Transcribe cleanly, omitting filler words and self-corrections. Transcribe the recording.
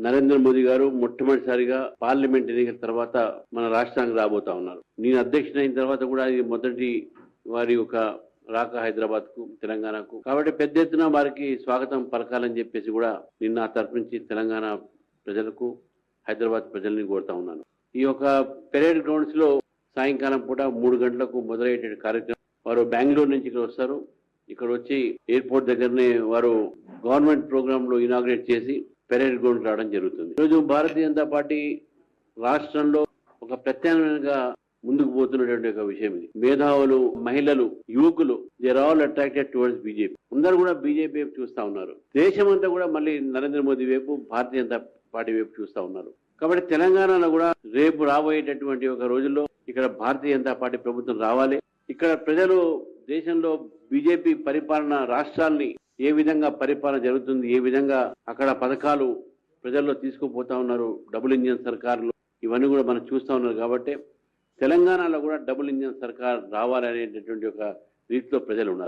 నరేంద్ర మోదీ గారు మొట్టమొదటిసారిగా పార్లమెంట్ ఎన్నికల తర్వాత మన రాష్ట్రానికి రాబోతా ఉన్నారు. నేను అధ్యక్షుడు అయిన తర్వాత కూడా ఇది మొదటి వారి ఒక రాక హైదరాబాద్ కు, తెలంగాణకు. కాబట్టి పెద్ద ఎత్తున వారికి స్వాగతం పలకాలని చెప్పేసి కూడా నిన్న ఆ తరపు నుంచి తెలంగాణ ప్రజలకు, హైదరాబాద్ ప్రజల్ని కోరుతా ఉన్నాను. ఈ యొక్క పెరేడ్ గ్రౌండ్స్ లో సాయంకాలం పూట 3 గంటలకు మొదలయ్యే కార్యక్రమం. వారు బెంగళూరు నుంచి ఇక్కడ వస్తారు. ఇక్కడ వచ్చి ఎయిర్పోర్ట్ దగ్గరనే వారు గవర్నమెంట్ ప్రోగ్రామ్ లో ఇనాగ్రేట్ చేసి పెరేడ్ గ్రౌండ్ రావడం జరుగుతుంది. ఈరోజు భారతీయ జనతా పార్టీ రాష్ట్రంలో ఒక ప్రత్యామ్నాయంగా ముందుకు పోతున్నటువంటి ఒక విషయం ఇది. మేధావులు, మహిళలు, యువకులు they are all attracted towards BJP. అందరూ కూడా బీజేపీ వైపు చూస్తా ఉన్నారు. దేశమంతా కూడా మళ్ళీ నరేంద్ర మోదీ వైపు, భారతీయ జనతా పార్టీ వైపు చూస్తా ఉన్నారు. కాబట్టి తెలంగాణలో కూడా రేపు రాబోయేటటువంటి ఒక రోజుల్లో ఇక్కడ భారతీయ జనతా పార్టీ ప్రభుత్వం రావాలి. ఇక్కడ ప్రజలు దేశంలో బీజేపీ పరిపాలన, రాష్ట్రాల్ని ఏ విధంగా పరిపాలన జరుగుతుంది, ఏ విధంగా అక్కడ పథకాలు ప్రజల్లో తీసుకుపోతా ఉన్నారు, డబుల్ ఇంజిన్ సర్కారులు, ఇవన్నీ కూడా మనం చూస్తా ఉన్నారు. కాబట్టి తెలంగాణలో కూడా డబుల్ ఇంజిన్ సర్కార్ రావాలనేటటువంటి ఒక రీతిలో ప్రజలు ఉన్నారు.